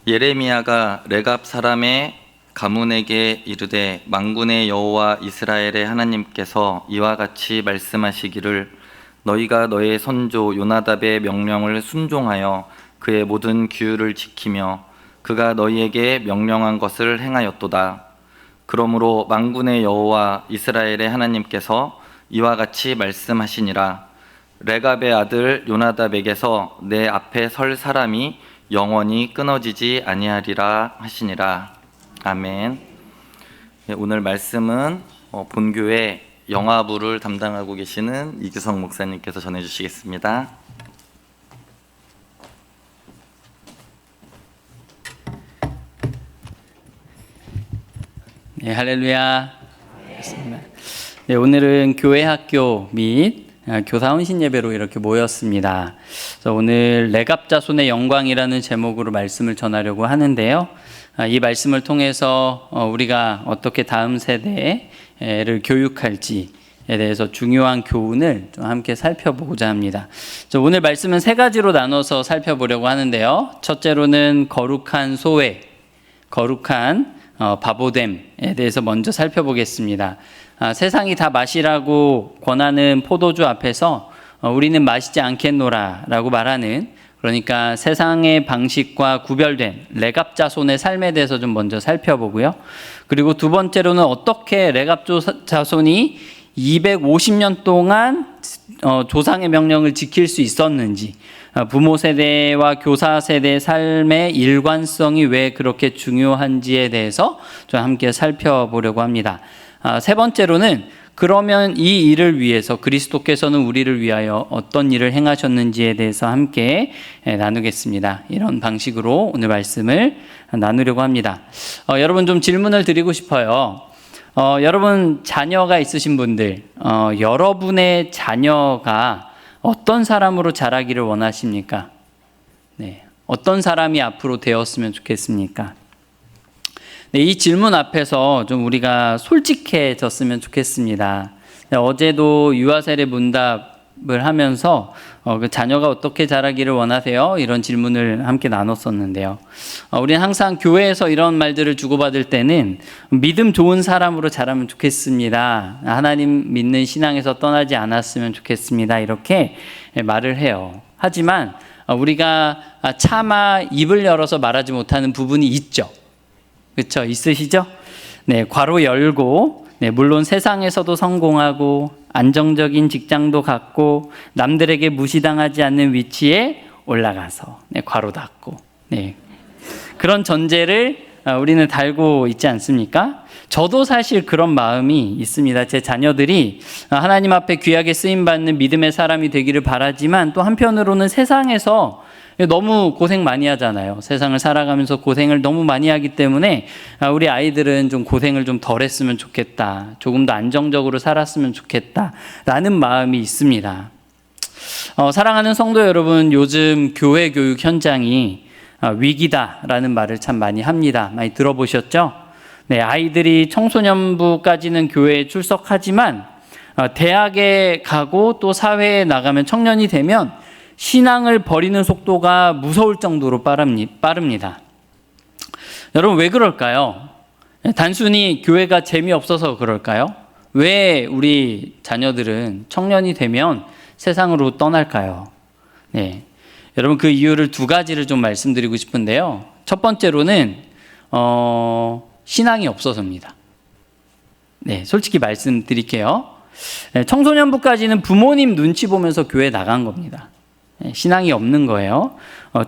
예레미야가 레갑 사람의 가문에게 이르되 만군의 여호와 이스라엘의 하나님께서 이와 같이 말씀하시기를 너희가 너의 선조 요나답의 명령을 순종하여 그의 모든 규율을 지키며 그가 너희에게 명령한 것을 행하였도다. 그러므로 만군의 여호와 이스라엘의 하나님께서 이와 같이 말씀하시니라. 레갑의 아들 요나답에게서 내 앞에 설 사람이 영원히 끊어지지 아니하리라 하시니라. 아멘. 오늘 말씀은 본교회 영화부를 담당하고 계시는 이규성 목사님께서 전해주시겠습니다. 네, 할렐루야. 네, 오늘은 교회 학교 및 교사 헌신 예배로 이렇게 모였습니다. 그래서 오늘 레갑 자손의 영광이라는 제목으로 말씀을 전하려고 하는데요. 이 말씀을 통해서 우리가 어떻게 다음 세대를 교육할지에 대해서 중요한 교훈을 좀 함께 살펴보고자 합니다. 오늘 말씀은 세 가지로 나눠서 살펴보려고 하는데요. 첫째로는 거룩한 소외, 거룩한 바보됨에 대해서 먼저 살펴보겠습니다. 세상이 다 마시라고 권하는 포도주 앞에서 우리는 마시지 않겠노라 라고 말하는, 그러니까 세상의 방식과 구별된 레갑 자손의 삶에 대해서 좀 먼저 살펴보고요. 그리고 두 번째로는 어떻게 레갑 자손이 250년 동안 조상의 명령을 지킬 수 있었는지, 부모 세대와 교사 세대의 삶의 일관성이 왜 그렇게 중요한지에 대해서 좀 함께 살펴보려고 합니다. 세 번째로는 그러면 이 일을 위해서 그리스도께서는 우리를 위하여 어떤 일을 행하셨는지에 대해서 함께 나누겠습니다. 이런 방식으로 오늘 말씀을 나누려고 합니다. 여러분 좀 질문을 드리고 싶어요. 여러분 자녀가 있으신 분들, 여러분의 자녀가 어떤 사람으로 자라기를 원하십니까? 네, 어떤 사람이 앞으로 되었으면 좋겠습니까? 네, 이 질문 앞에서 좀 우리가 솔직해졌으면 좋겠습니다. 네, 어제도 유아세례 문답을 하면서 그 자녀가 어떻게 자라기를 원하세요? 이런 질문을 함께 나눴었는데요. 우리는 항상 교회에서 이런 말들을 주고받을 때는 믿음 좋은 사람으로 자라면 좋겠습니다. 하나님 믿는 신앙에서 떠나지 않았으면 좋겠습니다. 이렇게 말을 해요. 하지만 우리가 차마 입을 열어서 말하지 못하는 부분이 있죠. 그렇죠? 있으시죠? 네, 괄호 열고, 네, 물론 세상에서도 성공하고 안정적인 직장도 갖고 남들에게 무시당하지 않는 위치에 올라가서, 네, 괄호 닫고, 네, 그런 전제를 우리는 달고 있지 않습니까? 저도 사실 그런 마음이 있습니다. 제 자녀들이 하나님 앞에 귀하게 쓰임받는 믿음의 사람이 되기를 바라지만 또 한편으로는 세상에서 너무 고생 많이 하잖아요. 세상을 살아가면서 고생을 너무 많이 하기 때문에 우리 아이들은 좀 고생을 좀 덜 했으면 좋겠다. 조금 더 안정적으로 살았으면 좋겠다. 라는 마음이 있습니다. 사랑하는 성도 여러분, 요즘 교회 교육 현장이 위기다라는 말을 참 많이 합니다. 많이 들어보셨죠? 네, 아이들이 청소년부까지는 교회에 출석하지만 대학에 가고 또 사회에 나가면 청년이 되면 신앙을 버리는 속도가 무서울 정도로 빠릅니다. 여러분 왜 그럴까요? 단순히 교회가 재미없어서 그럴까요? 왜 우리 자녀들은 청년이 되면 세상으로 떠날까요? 네, 여러분 그 이유를 두 가지를 좀 말씀드리고 싶은데요. 첫 번째로는 신앙이 없어서입니다. 네, 솔직히 말씀드릴게요. 청소년부까지는 부모님 눈치 보면서 교회 나간 겁니다. 신앙이 없는 거예요.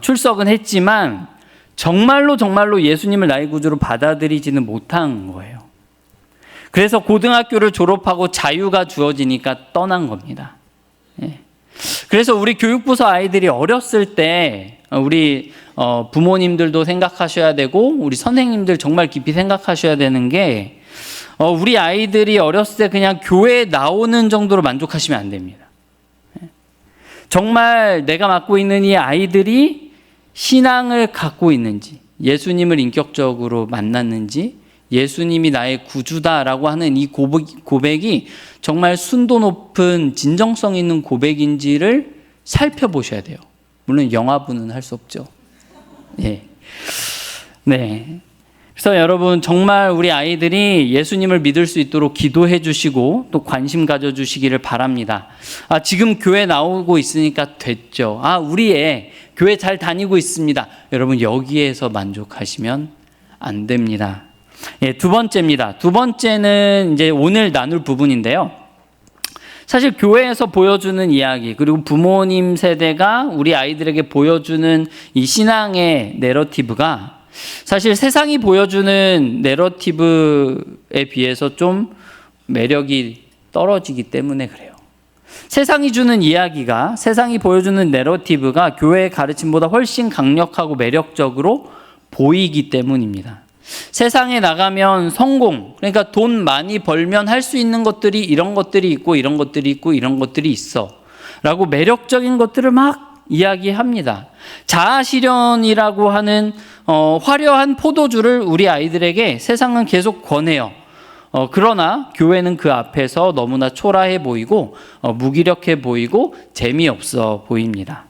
출석은 했지만 정말로 예수님을 나의 구주로 받아들이지는 못한 거예요. 그래서 고등학교를 졸업하고 자유가 주어지니까 떠난 겁니다. 그래서 우리 교육부서 아이들이 어렸을 때 우리 부모님들도 생각하셔야 되고 우리 선생님들 정말 깊이 생각하셔야 되는 게 우리 아이들이 어렸을 때 그냥 교회에 나오는 정도로 만족하시면 안 됩니다. 정말 내가 맡고 있는 이 아이들이 신앙을 갖고 있는지, 예수님을 인격적으로 만났는지, 예수님이 나의 구주다라고 하는 이 고백이 정말 순도 높은 진정성 있는 고백인지를 살펴보셔야 돼요. 물론 영화부는 할 수 없죠. 예. 네. 그래서 여러분 정말 우리 아이들이 예수님을 믿을 수 있도록 기도해 주시고 또 관심 가져 주시기를 바랍니다. 지금 교회 나오고 있으니까 됐죠. 우리 애 교회 잘 다니고 있습니다. 여러분 여기에서 만족하시면 안 됩니다. 두 번째입니다. 두 번째는 이제 오늘 나눌 부분인데요. 사실 교회에서 보여주는 이야기 그리고 부모님 세대가 우리 아이들에게 보여주는 이 신앙의 내러티브가 사실 세상이 보여주는 내러티브에 비해서 좀 매력이 떨어지기 때문에 그래요. 세상이 주는 이야기가, 세상이 보여주는 내러티브가 교회의 가르침보다 훨씬 강력하고 매력적으로 보이기 때문입니다. 세상에 나가면 성공, 그러니까 돈 많이 벌면 할 수 있는 것들이 이런 것들이 있고 이런 것들이 있고 이런 것들이 있어 라고 매력적인 것들을 막 이야기합니다. 자아실현이라고 하는 화려한 포도주를 우리 아이들에게 세상은 계속 권해요. 그러나 교회는 그 앞에서 너무나 초라해 보이고 무기력해 보이고 재미없어 보입니다.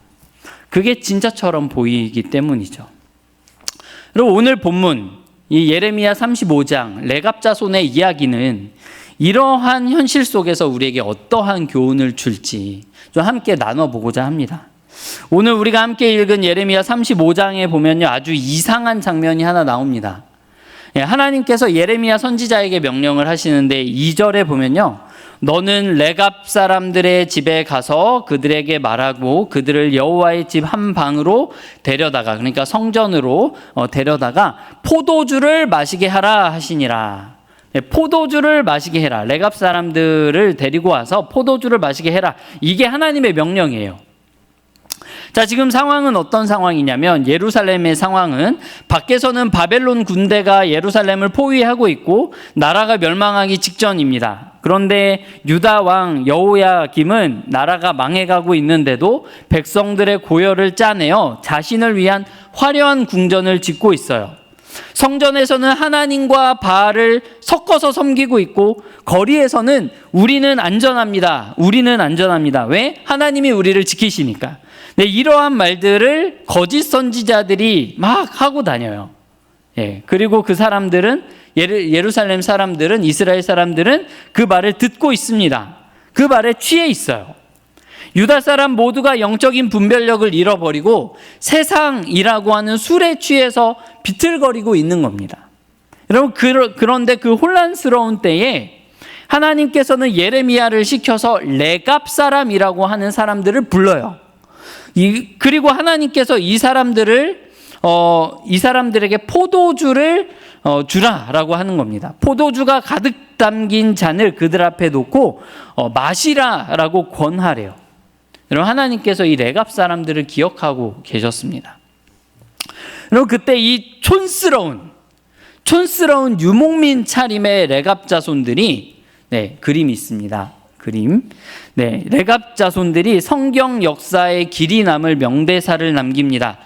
그게 진짜처럼 보이기 때문이죠. 그리고 오늘 본문 이 예레미야 35장 레갑자손의 이야기는 이러한 현실 속에서 우리에게 어떠한 교훈을 줄지 좀 함께 나눠보고자 합니다. 오늘 우리가 함께 읽은 예레미야 35장에 보면요, 아주 이상한 장면이 하나 나옵니다. 하나님께서 예레미야 선지자에게 명령을 하시는데 2절에 보면요, 너는 레갑 사람들의 집에 가서 그들에게 말하고 그들을 여호와의 집 한 방으로 데려다가, 그러니까 성전으로 데려다가 포도주를 마시게 하라 하시니라. 포도주를 마시게 해라. 레갑 사람들을 데리고 와서 포도주를 마시게 해라. 이게 하나님의 명령이에요. 자, 지금 상황은 어떤 상황이냐면 예루살렘의 상황은 밖에서는 바벨론 군대가 예루살렘을 포위하고 있고 나라가 멸망하기 직전입니다. 그런데 유다 왕 여호야김은 나라가 망해가고 있는데도 백성들의 고열을 짜내어 자신을 위한 화려한 궁전을 짓고 있어요. 성전에서는 하나님과 바알을 섞어서 섬기고 있고 거리에서는 우리는 안전합니다. 우리는 안전합니다. 왜? 하나님이 우리를 지키시니까. 네, 이러한 말들을 거짓 선지자들이 막 하고 다녀요. 그리고 그 사람들은 예루살렘 사람들은, 이스라엘 사람들은 그 말을 듣고 있습니다. 그 말에 취해 있어요. 유다 사람 모두가 영적인 분별력을 잃어버리고 세상이라고 하는 술에 취해서 비틀거리고 있는 겁니다. 여러분, 그런데 그 혼란스러운 때에 하나님께서는 예레미야를 시켜서 레갑 사람이라고 하는 사람들을 불러요. 그리고 하나님께서 이 사람들에게 포도주를 주라라고 하는 겁니다. 포도주가 가득 담긴 잔을 그들 앞에 놓고 마시라라고 권하래요. 여러분, 하나님께서 이 레갑 사람들을 기억하고 계셨습니다. 그리고 그때 이 촌스러운 유목민 차림의 레갑 자손들이 그림이 있습니다. 레갑 자손들이 성경 역사에 길이 남을 명대사를 남깁니다.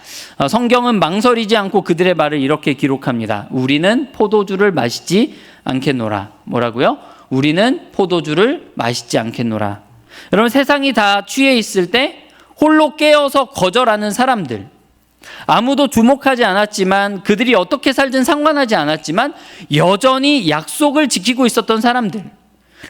성경은 망설이지 않고 그들의 말을 이렇게 기록합니다. 우리는 포도주를 마시지 않겠노라. 뭐라고요? 우리는 포도주를 마시지 않겠노라. 여러분, 세상이 다 취해 있을 때 홀로 깨어서 거절하는 사람들, 아무도 주목하지 않았지만 그들이 어떻게 살든 상관하지 않았지만 여전히 약속을 지키고 있었던 사람들.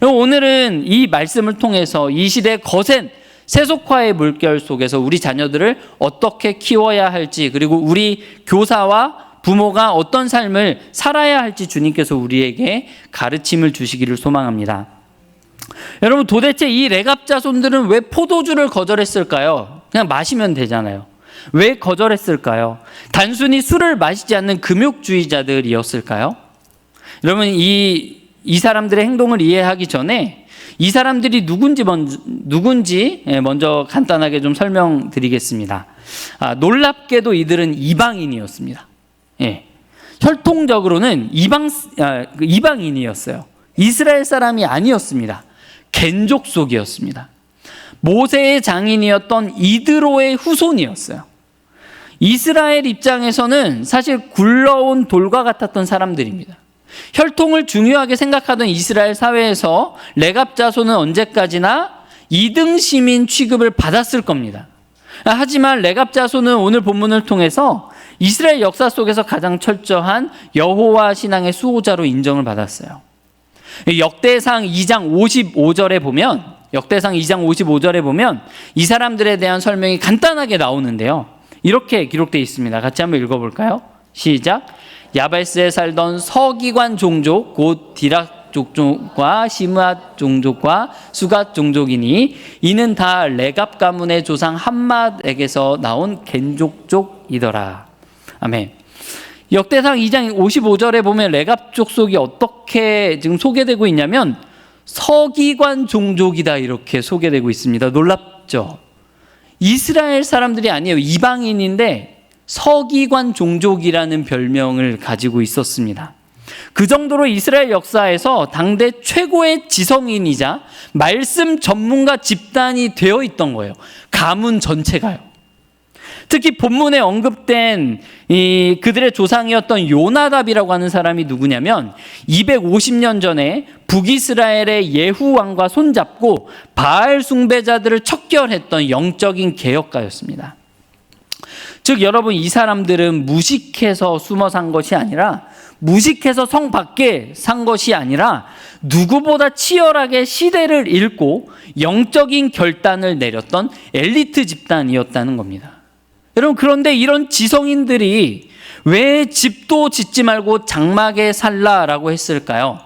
오늘은 이 말씀을 통해서 이 시대의 거센 세속화의 물결 속에서 우리 자녀들을 어떻게 키워야 할지, 그리고 우리 교사와 부모가 어떤 삶을 살아야 할지 주님께서 우리에게 가르침을 주시기를 소망합니다. 여러분, 도대체 이 레갑 자손들은 왜 포도주를 거절했을까요? 그냥 마시면 되잖아요. 왜 거절했을까요? 단순히 술을 마시지 않는 금욕주의자들이었을까요? 여러분, 이 사람들의 행동을 이해하기 전에 이 사람들이 누군지 먼저 간단하게 좀 설명드리겠습니다. 놀랍게도 이들은 이방인이었습니다. 혈통적으로는 이방인이었어요. 이스라엘 사람이 아니었습니다. 겐족 속이었습니다. 모세의 장인이었던 이드로의 후손이었어요. 이스라엘 입장에서는 사실 굴러온 돌과 같았던 사람들입니다. 혈통을 중요하게 생각하던 이스라엘 사회에서 레갑 자손은 언제까지나 2등 시민 취급을 받았을 겁니다. 하지만 레갑 자손은 오늘 본문을 통해서 이스라엘 역사 속에서 가장 철저한 여호와 신앙의 수호자로 인정을 받았어요. 역대상 2장 55절에 보면 이 사람들에 대한 설명이 간단하게 나오는데요. 이렇게 기록되어 있습니다. 같이 한번 읽어볼까요? 시작. 야베스에 살던 서기관 종족 곧 디락 족족과 시므앗 종족과 수갓 종족이니 이는 다 레갑 가문의 조상 함맛에게서 나온 겐족족이더라. 아멘. 역대상 2장 55절에 보면 레갑 족속이 어떻게 지금 소개되고 있냐면 서기관 종족이다 이렇게 소개되고 있습니다. 놀랍죠? 이스라엘 사람들이 아니에요. 이방인인데 서기관 종족이라는 별명을 가지고 있었습니다. 그 정도로 이스라엘 역사에서 당대 최고의 지성인이자 말씀 전문가 집단이 되어 있던 거예요. 가문 전체가요. 특히 본문에 언급된 그들의 조상이었던 요나답이라고 하는 사람이 누구냐면 250년 전에 북이스라엘의 예후 왕과 손잡고 바알 숭배자들을 척결했던 영적인 개혁가였습니다. 즉 여러분, 이 사람들은 무식해서 숨어 산 것이 아니라, 무식해서 성 밖에 산 것이 아니라 누구보다 치열하게 시대를 읽고 영적인 결단을 내렸던 엘리트 집단이었다는 겁니다. 여러분, 그런데 이런 지성인들이 왜 집도 짓지 말고 장막에 살라라고 했을까요?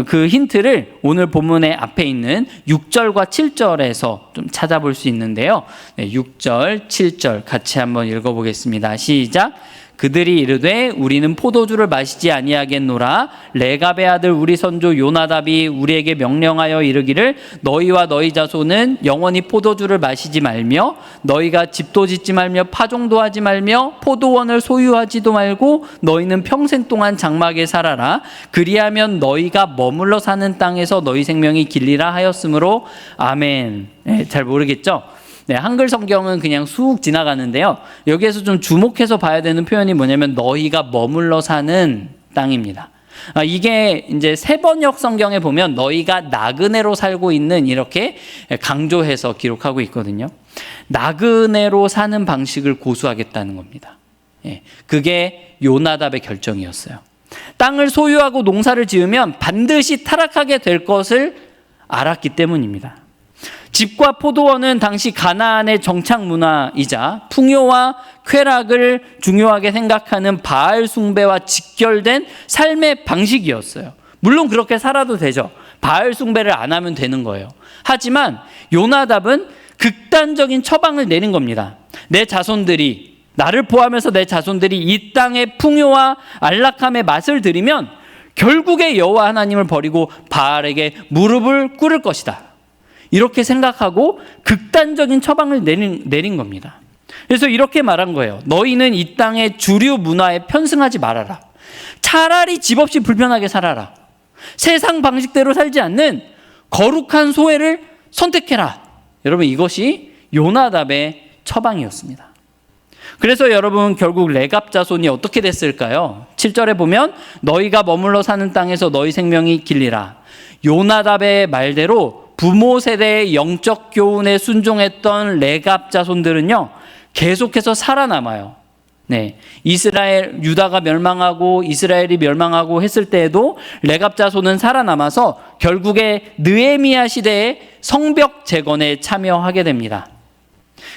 그 힌트를 오늘 본문의 앞에 있는 6절과 7절에서 좀 찾아볼 수 있는데요. 6절, 7절 같이 한번 읽어보겠습니다. 시작. 그들이 이르되 우리는 포도주를 마시지 아니하겠노라. 레갑의 아들 우리 선조 요나답이 우리에게 명령하여 이르기를 너희와 너희 자손은 영원히 포도주를 마시지 말며 너희가 집도 짓지 말며 파종도 하지 말며 포도원을 소유하지도 말고 너희는 평생 동안 장막에 살아라. 그리하면 너희가 머물러 사는 땅에서 너희 생명이 길리라 하였으므로 아멘. 잘 모르겠죠? 네, 한글 성경은 그냥 쑥 지나가는데요. 여기에서 좀 주목해서 봐야 되는 표현이 뭐냐면 너희가 머물러 사는 땅입니다. 이게 이제 세번역 성경에 보면 너희가 나그네로 살고 있는 이렇게 강조해서 기록하고 있거든요. 나그네로 사는 방식을 고수하겠다는 겁니다. 그게 요나답의 결정이었어요. 땅을 소유하고 농사를 지으면 반드시 타락하게 될 것을 알았기 때문입니다. 집과 포도원은 당시 가나안의 정착 문화이자 풍요와 쾌락을 중요하게 생각하는 바알 숭배와 직결된 삶의 방식이었어요. 물론 그렇게 살아도 되죠. 바알 숭배를 안 하면 되는 거예요. 하지만 요나답은 극단적인 처방을 내린 겁니다. 내 자손들이, 나를 포함해서 내 자손들이 이 땅의 풍요와 안락함의 맛을 들이면 결국에 여호와 하나님을 버리고 바알에게 무릎을 꿇을 것이다. 이렇게 생각하고 극단적인 처방을 내린 겁니다. 그래서 이렇게 말한 거예요. 너희는 이 땅의 주류 문화에 편승하지 말아라. 차라리 집 없이 불편하게 살아라. 세상 방식대로 살지 않는 거룩한 소회를 선택해라. 여러분, 이것이 요나답의 처방이었습니다. 그래서 여러분, 결국 레갑 자손이 어떻게 됐을까요? 7절에 보면 너희가 머물러 사는 땅에서 너희 생명이 길리라. 요나답의 말대로 부모 세대의 영적 교훈에 순종했던 레갑 자손들은요, 계속해서 살아남아요. 네, 유다가 멸망하고 이스라엘이 멸망하고 했을 때에도 레갑 자손은 살아남아서 결국에 느헤미야 시대의 성벽 재건에 참여하게 됩니다.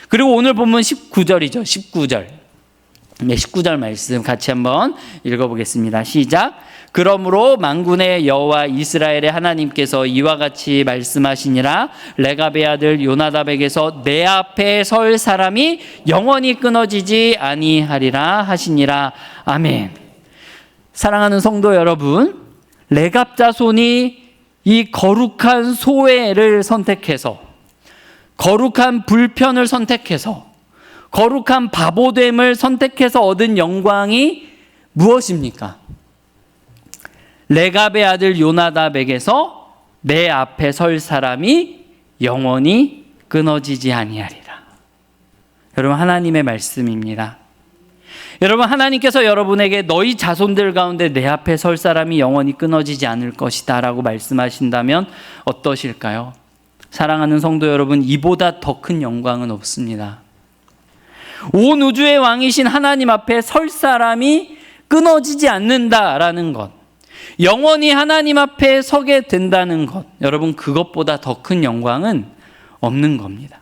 그리고 오늘 본문 19절이죠. 19절. 네, 19절 말씀 같이 한번 읽어보겠습니다. 시작. 그러므로 만군의 여호와 이스라엘의 하나님께서 이와 같이 말씀하시니라. 레갑의 아들 요나답에게서 내 앞에 설 사람이 영원히 끊어지지 아니하리라 하시니라. 아멘. 사랑하는 성도 여러분, 레갑 자손이 이 거룩한 소회를 선택해서, 거룩한 불편을 선택해서, 거룩한 바보됨을 선택해서 얻은 영광이 무엇입니까? 레갑의 아들 요나답에게서 내 앞에 설 사람이 영원히 끊어지지 아니하리라. 여러분, 하나님의 말씀입니다. 여러분, 하나님께서 여러분에게 너희 자손들 가운데 내 앞에 설 사람이 영원히 끊어지지 않을 것이다 라고 말씀하신다면 어떠실까요? 사랑하는 성도 여러분, 이보다 더 큰 영광은 없습니다. 온 우주의 왕이신 하나님 앞에 설 사람이 끊어지지 않는다라는 것, 영원히 하나님 앞에 서게 된다는 것, 여러분 그것보다 더 큰 영광은 없는 겁니다.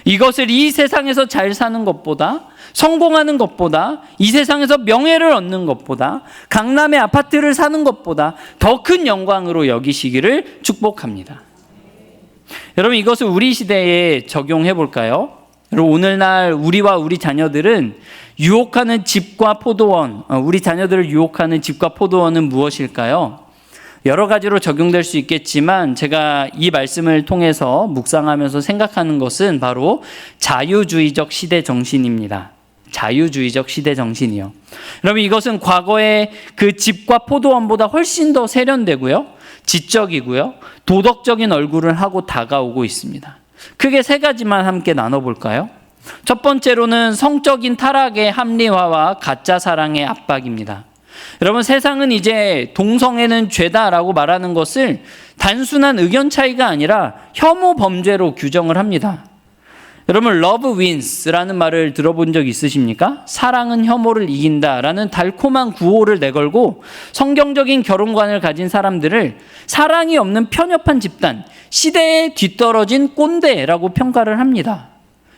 이것을 이 세상에서 잘 사는 것보다, 성공하는 것보다, 이 세상에서 명예를 얻는 것보다, 강남의 아파트를 사는 것보다 더 큰 영광으로 여기시기를 축복합니다. 여러분 이것을 우리 시대에 적용해 볼까요? 여러분 오늘날 우리와 우리 자녀들은 유혹하는 집과 포도원, 우리 자녀들을 유혹하는 집과 포도원은 무엇일까요? 여러 가지로 적용될 수 있겠지만 제가 이 말씀을 통해서 묵상하면서 생각하는 것은 바로 자유주의적 시대 정신입니다. 자유주의적 시대 정신이요. 여러분 이것은 과거의 그 집과 포도원보다 훨씬 더 세련되고요, 지적이고요, 도덕적인 얼굴을 하고 다가오고 있습니다. 크게 세 가지만 함께 나눠볼까요? 첫 번째로는 성적인 타락의 합리화와 가짜 사랑의 압박입니다. 여러분 세상은 이제 동성애는 죄다라고 말하는 것을 단순한 의견 차이가 아니라 혐오 범죄로 규정을 합니다. 여러분 love wins라는 말을 들어본 적 있으십니까? 사랑은 혐오를 이긴다라는 달콤한 구호를 내걸고 성경적인 결혼관을 가진 사람들을 사랑이 없는 편협한 집단, 시대에 뒤떨어진 꼰대라고 평가를 합니다.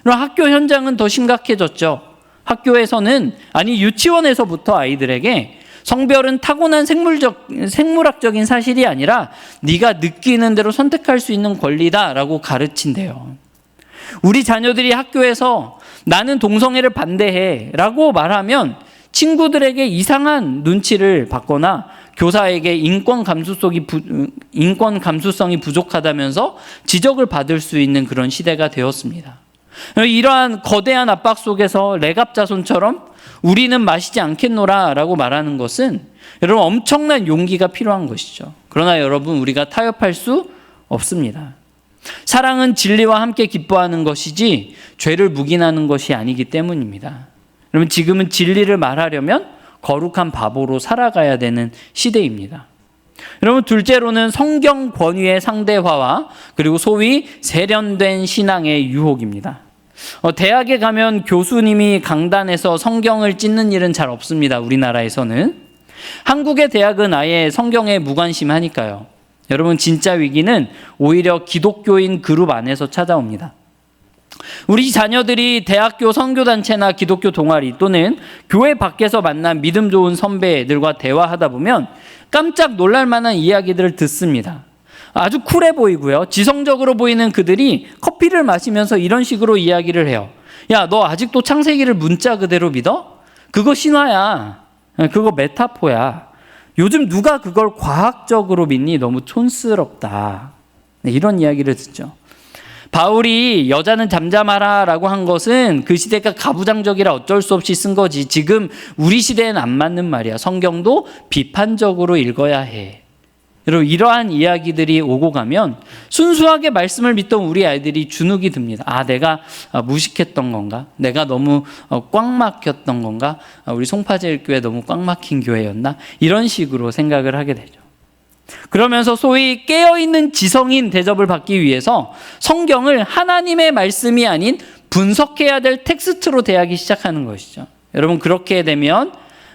그럼 학교 현장은 더 심각해졌죠. 학교에서는, 아니 유치원에서부터 아이들에게 성별은 타고난 생물학적인 사실이 아니라 네가 느끼는 대로 선택할 수 있는 권리다라고 가르친대요. 우리 자녀들이 학교에서 나는 동성애를 반대해 라고 말하면 친구들에게 이상한 눈치를 받거나 교사에게 인권 감수성이 부족하다면서 지적을 받을 수 있는 그런 시대가 되었습니다. 이러한 거대한 압박 속에서 레갑자손처럼 우리는 마시지 않겠노라 라고 말하는 것은 여러분 엄청난 용기가 필요한 것이죠. 그러나 여러분 우리가 타협할 수 없습니다. 사랑은 진리와 함께 기뻐하는 것이지 죄를 묵인하는 것이 아니기 때문입니다. 여러분 지금은 진리를 말하려면 거룩한 바보로 살아가야 되는 시대입니다. 여러분 둘째로는 성경 권위의 상대화와 그리고 소위 세련된 신앙의 유혹입니다. 대학에 가면 교수님이 강단에서 성경을 찢는 일은 잘 없습니다. 우리나라에서는. 한국의 대학은 아예 성경에 무관심하니까요. 여러분 진짜 위기는 오히려 기독교인 그룹 안에서 찾아옵니다. 우리 자녀들이 대학교 선교단체나 기독교 동아리 또는 교회 밖에서 만난 믿음 좋은 선배들과 대화하다 보면 깜짝 놀랄 만한 이야기들을 듣습니다. 아주 쿨해 보이고요, 지성적으로 보이는 그들이 커피를 마시면서 이런 식으로 이야기를 해요. 야, 너 아직도 창세기를 문자 그대로 믿어? 그거 신화야. 그거 메타포야. 요즘 누가 그걸 과학적으로 믿니? 너무 촌스럽다. 이런 이야기를 듣죠. 바울이 여자는 잠잠하라 라고 한 것은 그 시대가 가부장적이라 어쩔 수 없이 쓴 거지. 지금 우리 시대엔 안 맞는 말이야. 성경도 비판적으로 읽어야 해. 여러분 이러한 이야기들이 오고 가면 순수하게 말씀을 믿던 우리 아이들이 주눅이 듭니다. 아, 내가 무식했던 건가? 내가 너무 꽉 막혔던 건가? 우리 송파제일교회 너무 꽉 막힌 교회였나? 이런 식으로 생각을 하게 되죠. 그러면서 소위 깨어있는 지성인 대접을 받기 위해서 성경을 하나님의 말씀이 아닌 분석해야 될 텍스트로 대하기 시작하는 것이죠. 여러분 그렇게 되면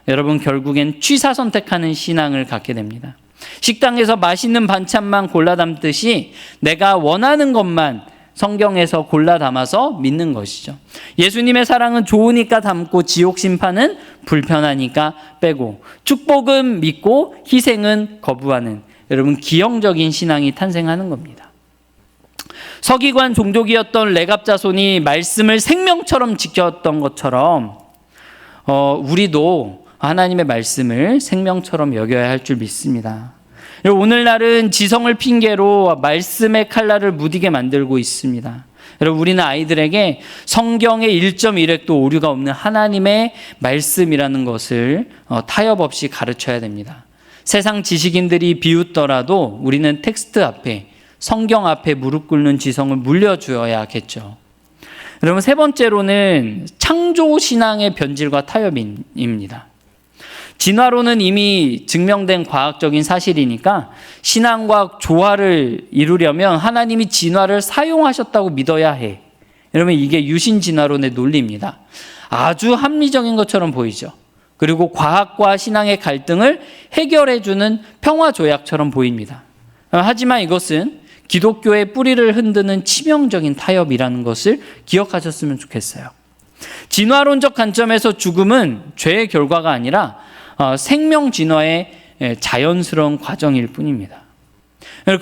여러분 결국엔 취사 선택하는 신앙을 갖게 됩니다. 식당에서 맛있는 반찬만 골라 담듯이 내가 원하는 것만 성경에서 골라 담아서 믿는 것이죠. 예수님의 사랑은 좋으니까 담고 지옥 심판은 불편하니까 빼고 축복은 믿고 희생은 거부하는 여러분 기형적인 신앙이 탄생하는 겁니다. 서기관 종족이었던 레갑자손이 말씀을 생명처럼 지켰던 것처럼 우리도 하나님의 말씀을 생명처럼 여겨야 할 줄 믿습니다. 오늘날은 지성을 핑계로 말씀의 칼날을 무디게 만들고 있습니다. 여러분 우리는 아이들에게 성경의 1.1획도 오류가 없는 하나님의 말씀이라는 것을 타협 없이 가르쳐야 됩니다. 세상 지식인들이 비웃더라도 우리는 텍스트 앞에 성경 앞에 무릎 꿇는 지성을 물려주어야겠죠. 여러분 세 번째로는 창조신앙의 변질과 타협입니다. 진화론은 이미 증명된 과학적인 사실이니까 신앙과 조화를 이루려면 하나님이 진화를 사용하셨다고 믿어야 해. 여러분, 이게 유신진화론의 논리입니다. 아주 합리적인 것처럼 보이죠. 그리고 과학과 신앙의 갈등을 해결해주는 평화조약처럼 보입니다. 하지만 이것은 기독교의 뿌리를 흔드는 치명적인 타협이라는 것을 기억하셨으면 좋겠어요. 진화론적 관점에서 죽음은 죄의 결과가 아니라 생명 진화의 자연스러운 과정일 뿐입니다.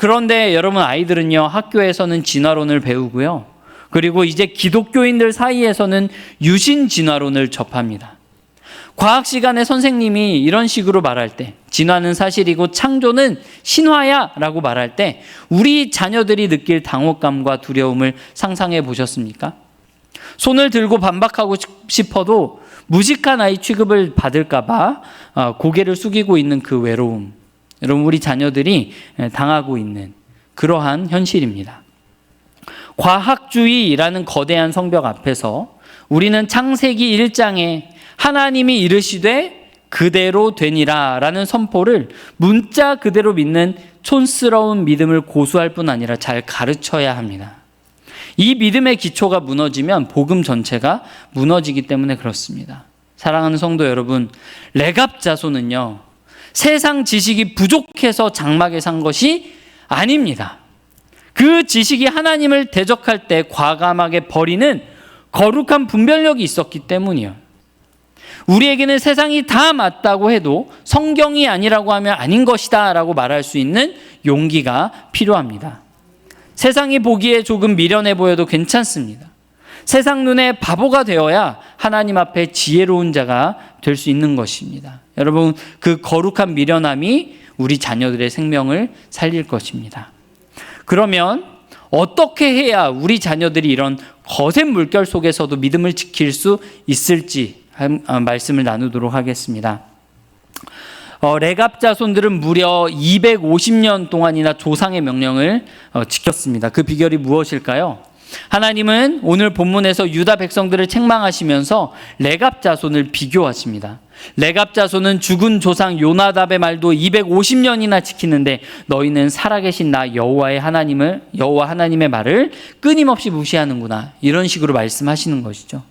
그런데 여러분, 아이들은요, 학교에서는 진화론을 배우고요. 그리고 이제 기독교인들 사이에서는 유신 진화론을 접합니다. 과학 시간에 선생님이 이런 식으로 말할 때, 진화는 사실이고 창조는 신화야 라고 말할 때 우리 자녀들이 느낄 당혹감과 두려움을 상상해 보셨습니까? 손을 들고 반박하고 싶어도 무식한 아이 취급을 받을까 봐 고개를 숙이고 있는 그 외로움, 여러분, 우리 자녀들이 당하고 있는 그러한 현실입니다. 과학주의라는 거대한 성벽 앞에서 우리는 창세기 1장에 하나님이 이르시되 그대로 되니라 라는 선포를 문자 그대로 믿는 촌스러운 믿음을 고수할 뿐 아니라 잘 가르쳐야 합니다. 이 믿음의 기초가 무너지면 복음 전체가 무너지기 때문에 그렇습니다. 사랑하는 성도 여러분, 레갑자손은요, 세상 지식이 부족해서 장막에 산 것이 아닙니다. 그 지식이 하나님을 대적할 때 과감하게 버리는 거룩한 분별력이 있었기 때문이에요. 우리에게는 세상이 다 맞다고 해도 성경이 아니라고 하면 아닌 것이다 라고 말할 수 있는 용기가 필요합니다. 세상이 보기에 조금 미련해 보여도 괜찮습니다. 세상 눈에 바보가 되어야 하나님 앞에 지혜로운 자가 될 수 있는 것입니다. 여러분, 그 거룩한 미련함이 우리 자녀들의 생명을 살릴 것입니다. 그러면 어떻게 해야 우리 자녀들이 이런 거센 물결 속에서도 믿음을 지킬 수 있을지 말씀을 나누도록 하겠습니다. 레갑 자손들은 무려 250년 동안이나 조상의 명령을 지켰습니다. 그 비결이 무엇일까요? 하나님은 오늘 본문에서 유다 백성들을 책망하시면서 레갑 자손을 비교하십니다. 레갑 자손은 죽은 조상 요나답의 말도 250년이나 지키는데 너희는 살아계신 나 여호와 하나님의 말을 끊임없이 무시하는구나, 이런 식으로 말씀하시는 것이죠.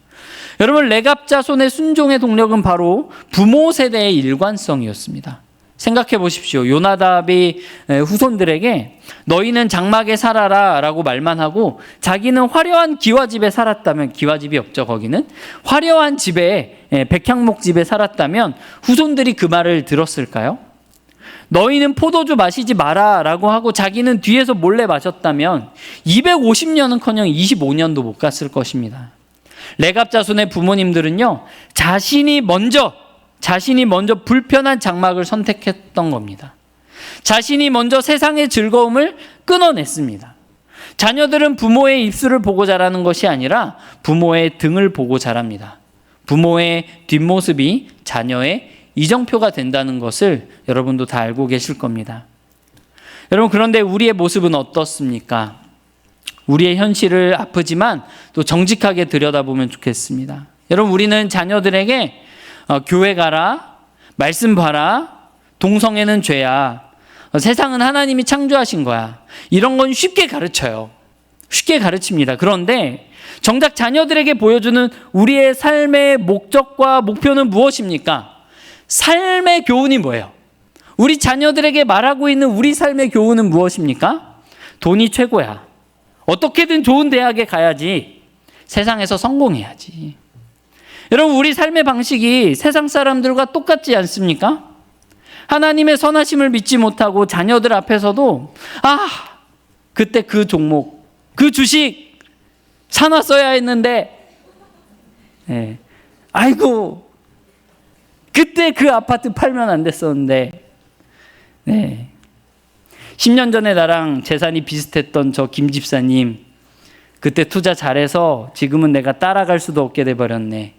여러분, 레갑 자손의 순종의 동력은 바로 부모 세대의 일관성이었습니다. 생각해 보십시오. 요나답이 후손들에게 너희는 장막에 살아라 라고 말만 하고 자기는 화려한 기와집에 살았다면, 기와집이 없죠 거기는, 화려한 집에, 백향목 집에 살았다면 후손들이 그 말을 들었을까요? 너희는 포도주 마시지 마라 라고 하고 자기는 뒤에서 몰래 마셨다면 250년은커녕 25년도 못 갔을 것입니다. 레갑 자손의 부모님들은요, 자신이 먼저 불편한 장막을 선택했던 겁니다. 자신이 먼저 세상의 즐거움을 끊어냈습니다. 자녀들은 부모의 입술을 보고 자라는 것이 아니라 부모의 등을 보고 자랍니다. 부모의 뒷모습이 자녀의 이정표가 된다는 것을 여러분도 다 알고 계실 겁니다. 여러분, 그런데 우리의 모습은 어떻습니까? 우리의 현실을 아프지만 또 정직하게 들여다보면 좋겠습니다. 여러분, 우리는 자녀들에게 교회 가라, 말씀 봐라, 동성애는 죄야, 세상은 하나님이 창조하신 거야, 이런 건 쉽게 가르쳐요. 쉽게 가르칩니다. 그런데 정작 자녀들에게 보여주는 우리의 삶의 목적과 목표는 무엇입니까? 삶의 교훈이 뭐예요? 우리 자녀들에게 말하고 있는 우리 삶의 교훈은 무엇입니까? 돈이 최고야. 어떻게든 좋은 대학에 가야지. 세상에서 성공해야지. 여러분, 우리 삶의 방식이 세상 사람들과 똑같지 않습니까? 하나님의 선하심을 믿지 못하고 자녀들 앞에서도 그때 그 종목, 그 주식 사놨어야 했는데, 아이고 그때 그 아파트 팔면 안 됐었는데, 10년 전에 나랑 재산이 비슷했던 저 김 집사님, 그때 투자 잘해서 지금은 내가 따라갈 수도 없게 돼버렸네.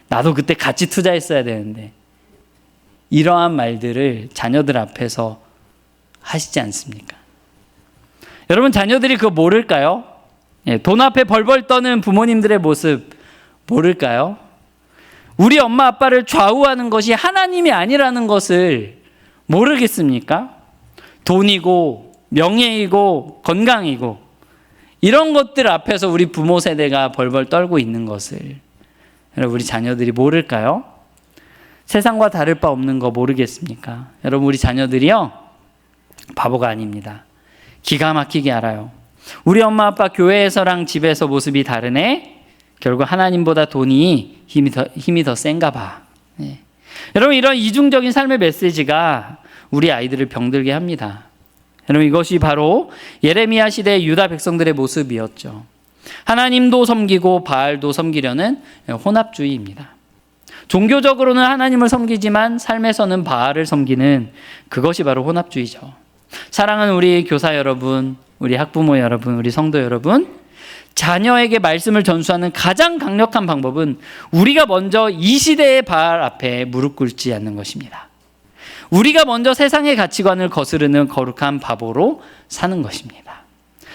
나도 그때 같이 투자했어야 되는데. 이러한 말들을 자녀들 앞에서 하시지 않습니까? 여러분, 자녀들이 그거 모를까요? 돈 앞에 벌벌 떠는 부모님들의 모습 모를까요? 우리 엄마 아빠를 좌우하는 것이 하나님이 아니라는 것을 모르겠습니까? 돈이고 명예이고 건강이고 이런 것들 앞에서 우리 부모 세대가 벌벌 떨고 있는 것을 여러분 우리 자녀들이 모를까요? 세상과 다를 바 없는 거 모르겠습니까? 여러분 우리 자녀들이요 바보가 아닙니다. 기가 막히게 알아요. 우리 엄마 아빠 교회에서랑 집에서 모습이 다르네. 결국 하나님보다 돈이 힘이 더 센가 봐. 네. 여러분 이런 이중적인 삶의 메시지가 우리 아이들을 병들게 합니다. 여러분 이것이 바로 예레미야 시대의 유다 백성들의 모습이었죠. 하나님도 섬기고 바알도 섬기려는 혼합주의입니다. 종교적으로는 하나님을 섬기지만 삶에서는 바알을 섬기는 그것이 바로 혼합주의죠. 사랑하는 우리 교사 여러분, 우리 학부모 여러분, 우리 성도 여러분, 자녀에게 말씀을 전수하는 가장 강력한 방법은 우리가 먼저 이 시대의 바알 앞에 무릎 꿇지 않는 것입니다. 우리가 먼저 세상의 가치관을 거스르는 거룩한 바보로 사는 것입니다.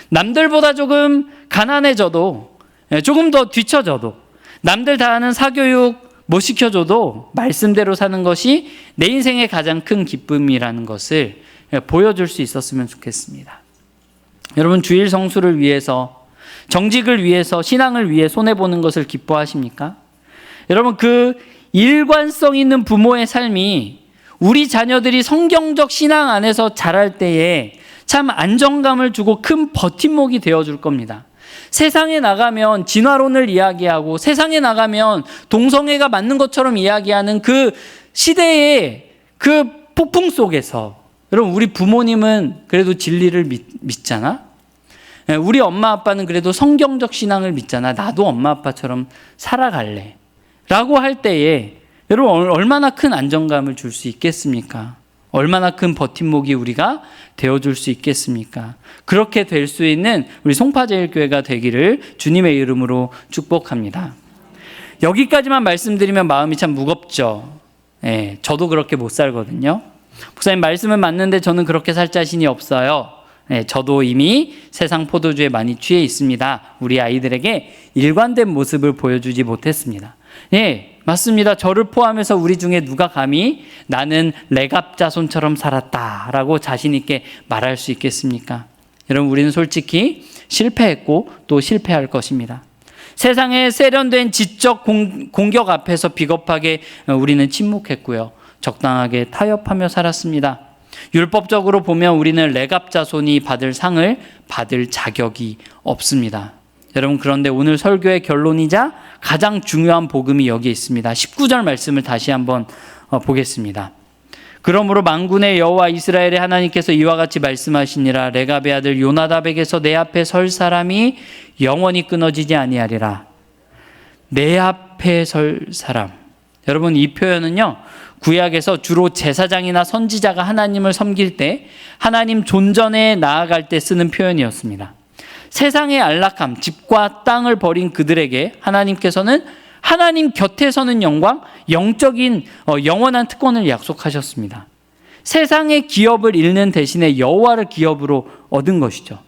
남들보다 조금 가난해져도, 조금 더 뒤처져도, 남들 다 하는 사교육 못 시켜줘도 말씀대로 사는 것이 내 인생의 가장 큰 기쁨이라는 것을 보여줄 수 있었으면 좋겠습니다. 여러분 주일 성수를 위해서, 정직을 위해서, 신앙을 위해 손해보는 것을 기뻐하십니까? 여러분 그 일관성 있는 부모의 삶이 우리 자녀들이 성경적 신앙 안에서 자랄 때에 참 안정감을 주고 큰 버팀목이 되어줄 겁니다. 세상에 나가면 진화론을 이야기하고 세상에 나가면 동성애가 맞는 것처럼 이야기하는 그 시대의 그 폭풍 속에서 여러분 우리 부모님은 그래도 진리를 믿잖아? 우리 엄마 아빠는 그래도 성경적 신앙을 믿잖아. 나도 엄마 아빠처럼 살아갈래 라고 할 때에 여러분 얼마나 큰 안정감을 줄 수 있겠습니까? 얼마나 큰 버팀목이 우리가 되어줄 수 있겠습니까? 그렇게 될 수 있는 우리 송파제일교회가 되기를 주님의 이름으로 축복합니다. 여기까지만 말씀드리면 마음이 참 무겁죠. 예, 저도 그렇게 못 살거든요. 목사님 말씀은 맞는데 저는 그렇게 살 자신이 없어요. 네, 저도 이미 세상 포도주에 많이 취해 있습니다. 우리 아이들에게 일관된 모습을 보여주지 못했습니다. 예, 맞습니다. 저를 포함해서 우리 중에 누가 감히 나는 레갑 자손처럼 살았다라고 자신 있게 말할 수 있겠습니까? 여러분 우리는 솔직히 실패했고 또 실패할 것입니다. 세상의 세련된 지적 공격 앞에서 비겁하게 우리는 침묵했고요. 적당하게 타협하며 살았습니다. 율법적으로 보면 우리는 레갑 자손이 받을 상을 받을 자격이 없습니다. 여러분 그런데 오늘 설교의 결론이자 가장 중요한 복음이 여기에 있습니다. 19절 말씀을 다시 한번 보겠습니다. 그러므로 만군의 여호와 이스라엘의 하나님께서 이와 같이 말씀하시니라. 레갑의 아들 요나답에게서 내 앞에 설 사람이 영원히 끊어지지 아니하리라. 내 앞에 설 사람. 여러분 이 표현은요 구약에서 주로 제사장이나 선지자가 하나님을 섬길 때 하나님 존전에 나아갈 때 쓰는 표현이었습니다. 세상의 안락함, 집과 땅을 버린 그들에게 하나님께서는 하나님 곁에 서는 영광, 영적인 영원한 특권을 약속하셨습니다. 세상의 기업을 잃는 대신에 여호와를 기업으로 얻은 것이죠.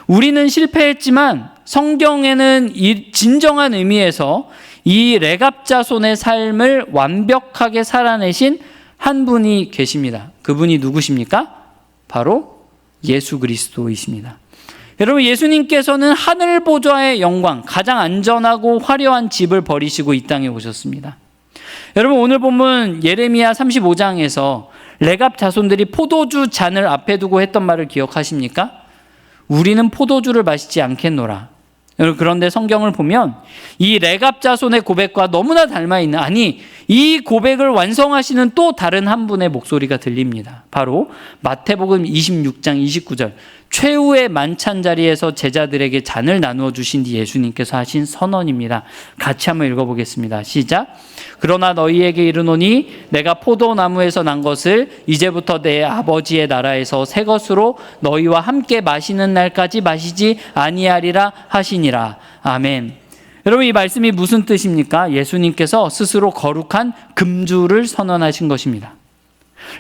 우리는 실패했지만 성경에는 이 진정한 의미에서 이 레갑 자손의 삶을 완벽하게 살아내신 한 분이 계십니다. 그분이 누구십니까? 바로 예수 그리스도이십니다. 여러분 예수님께서는 하늘 보좌의 영광, 가장 안전하고 화려한 집을 버리시고 이 땅에 오셨습니다. 여러분 오늘 본문 예레미야 35장에서 레갑 자손들이 포도주 잔을 앞에 두고 했던 말을 기억하십니까? 우리는 포도주를 마시지 않겠노라. 그런데 성경을 보면 이 레갑 자손의 고백과 너무나 닮아있는, 아니 이 고백을 완성하시는 또 다른 한 분의 목소리가 들립니다. 바로 마태복음 26장 29절 최후의 만찬 자리에서 제자들에게 잔을 나누어 주신 뒤 예수님께서 하신 선언입니다. 같이 한번 읽어보겠습니다. 시작. 그러나 너희에게 이르노니 내가 포도나무에서 난 것을 이제부터 내 아버지의 나라에서 새 것으로 너희와 함께 마시는 날까지 마시지 아니하리라 하시니라. 아멘. 여러분 이 말씀이 무슨 뜻입니까? 예수님께서 스스로 거룩한 금주를 선언하신 것입니다.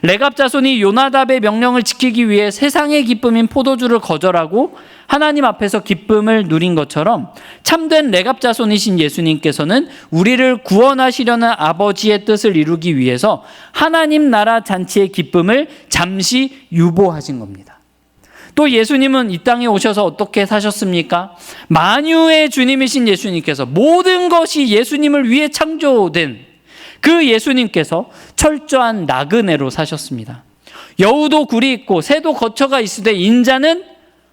레갑 자손이 요나답의 명령을 지키기 위해 세상의 기쁨인 포도주를 거절하고 하나님 앞에서 기쁨을 누린 것처럼 참된 레갑 자손이신 예수님께서는 우리를 구원하시려는 아버지의 뜻을 이루기 위해서 하나님 나라 잔치의 기쁨을 잠시 유보하신 겁니다. 또 예수님은 이 땅에 오셔서 어떻게 사셨습니까? 만유의 주님이신 예수님께서, 모든 것이 예수님을 위해 창조된 그 예수님께서 철저한 나그네로 사셨습니다. 여우도 굴이 있고 새도 거처가 있으되 인자는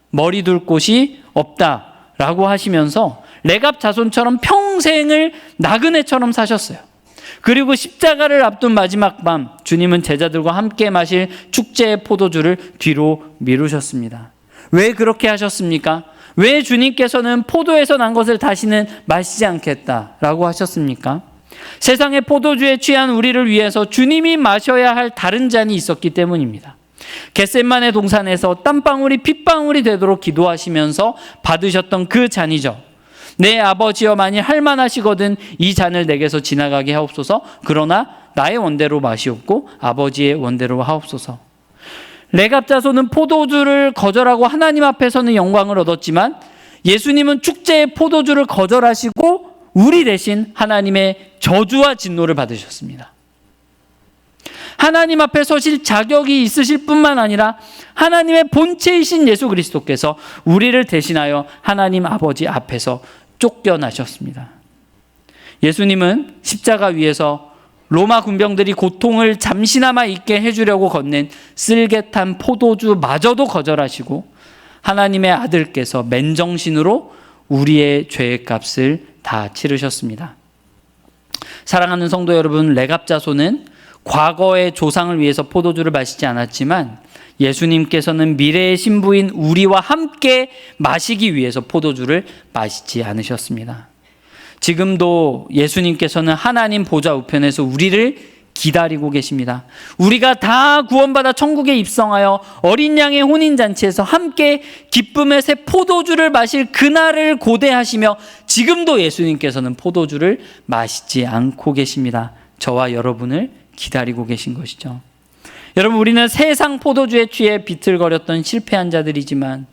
머리 둘 곳이 없다라고 하시면서 레갑 자손처럼 평생을 나그네처럼 사셨어요. 그리고 십자가를 앞둔 마지막 밤, 주님은 제자들과 함께 마실 축제의 포도주를 뒤로 미루셨습니다. 왜 그렇게 하셨습니까? 왜 주님께서는 포도에서 난 것을 다시는 마시지 않겠다라고 하셨습니까? 세상의 포도주에 취한 우리를 위해서 주님이 마셔야 할 다른 잔이 있었기 때문입니다. 겟세마네 동산에서 땀방울이 핏방울이 되도록 기도하시면서 받으셨던 그 잔이죠. 내 아버지여, 만일 할만하시거든 이 잔을 내게서 지나가게 하옵소서. 그러나 나의 원대로 마시옵고 아버지의 원대로 하옵소서. 레갑 자손은 포도주를 거절하고 하나님 앞에서는 영광을 얻었지만 예수님은 축제의 포도주를 거절하시고 우리 대신 하나님의 저주와 진노를 받으셨습니다. 하나님 앞에 서실 자격이 있으실 뿐만 아니라 하나님의 본체이신 예수 그리스도께서 우리를 대신하여 하나님 아버지 앞에서 쫓겨나셨습니다. 예수님은 십자가 위에서 로마 군병들이 고통을 잠시나마 잊게 해주려고 건넨 쓸개탄 포도주마저도 거절하시고 하나님의 아들께서 맨정신으로 우리의 죄의 값을 다 치르셨습니다. 사랑하는 성도 여러분, 레갑 자손은 과거의 조상을 위해서 포도주를 마시지 않았지만 예수님께서는 미래의 신부인 우리와 함께 마시기 위해서 포도주를 마시지 않으셨습니다. 지금도 예수님께서는 하나님 보좌 우편에서 우리를 기다리고 계십니다. 우리가 다 구원받아 천국에 입성하여 어린 양의 혼인잔치에서 함께 기쁨의 새 포도주를 마실 그날을 고대하시며 지금도 예수님께서는 포도주를 마시지 않고 계십니다. 저와 여러분을 기다리고 계신 것이죠. 여러분, 우리는 세상 포도주에 취해 비틀거렸던 실패한 자들이지만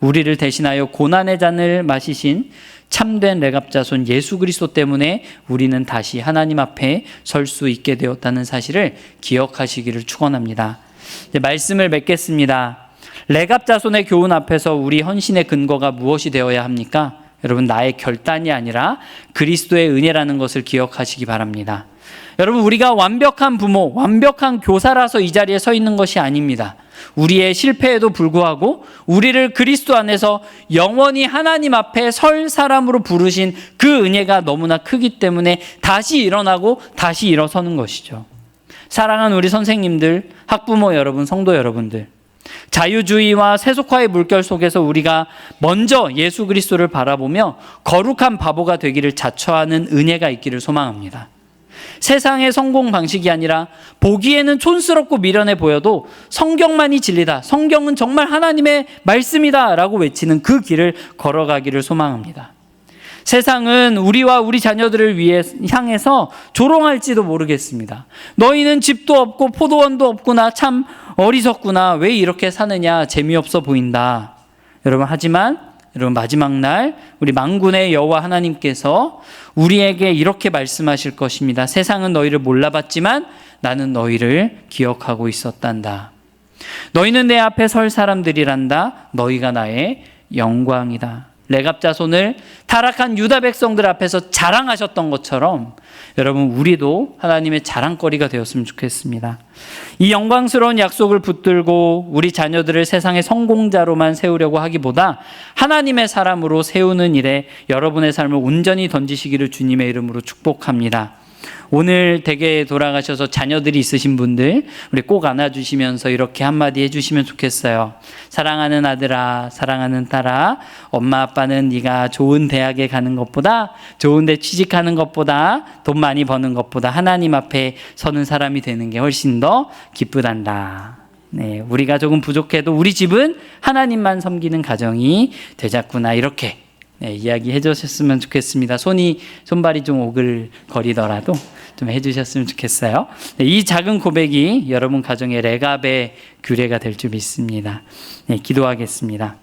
우리를 대신하여 고난의 잔을 마시신 참된 레갑 자손 예수 그리스도 때문에 우리는 다시 하나님 앞에 설 수 있게 되었다는 사실을 기억하시기를 축원합니다. 이제 말씀을 맺겠습니다. 레갑 자손의 교훈 앞에서 우리 헌신의 근거가 무엇이 되어야 합니까? 여러분, 나의 결단이 아니라 그리스도의 은혜라는 것을 기억하시기 바랍니다. 여러분, 우리가 완벽한 부모, 완벽한 교사라서 이 자리에 서 있는 것이 아닙니다. 우리의 실패에도 불구하고 우리를 그리스도 안에서 영원히 하나님 앞에 설 사람으로 부르신 그 은혜가 너무나 크기 때문에 다시 일어나고 다시 일어서는 것이죠. 사랑하는 우리 선생님들, 학부모 여러분, 성도 여러분들, 자유주의와 세속화의 물결 속에서 우리가 먼저 예수 그리스도를 바라보며 거룩한 바보가 되기를 자처하는 은혜가 있기를 소망합니다. 세상의 성공 방식이 아니라 보기에는 촌스럽고 미련해 보여도 성경만이 진리다, 성경은 정말 하나님의 말씀이다 라고 외치는 그 길을 걸어가기를 소망합니다. 세상은 우리와 우리 자녀들을 위해 향해서 조롱할지도 모르겠습니다. 너희는 집도 없고 포도원도 없구나, 참 어리석구나, 왜 이렇게 사느냐, 재미없어 보인다. 하지만 여러분, 마지막 날 우리 만군의 여호와 하나님께서 우리에게 이렇게 말씀하실 것입니다. 세상은 너희를 몰라봤지만 나는 너희를 기억하고 있었단다. 너희는 내 앞에 설 사람들이란다. 너희가 나의 영광이다. 레갑 자손을 타락한 유다 백성들 앞에서 자랑하셨던 것처럼 여러분, 우리도 하나님의 자랑거리가 되었으면 좋겠습니다. 이 영광스러운 약속을 붙들고 우리 자녀들을 세상의 성공자로만 세우려고 하기보다 하나님의 사람으로 세우는 일에 여러분의 삶을 온전히 던지시기를 주님의 이름으로 축복합니다. 오늘 댁에 돌아가셔서 자녀들이 있으신 분들, 우리 꼭 안아주시면서 이렇게 한마디 해주시면 좋겠어요. 사랑하는 아들아, 사랑하는 딸아, 엄마 아빠는 네가 좋은 대학에 가는 것보다, 좋은 데 취직하는 것보다, 돈 많이 버는 것보다 하나님 앞에 서는 사람이 되는 게 훨씬 더 기쁘단다. 네, 우리가 조금 부족해도 우리 집은 하나님만 섬기는 가정이 되자꾸나, 이렇게 이야기해 주셨으면 좋겠습니다. 손발이 좀 오글거리더라도 좀 해주셨으면 좋겠어요. 이 작은 고백이 여러분 가정의 레갑의 규례가 될 줄 믿습니다. 기도하겠습니다.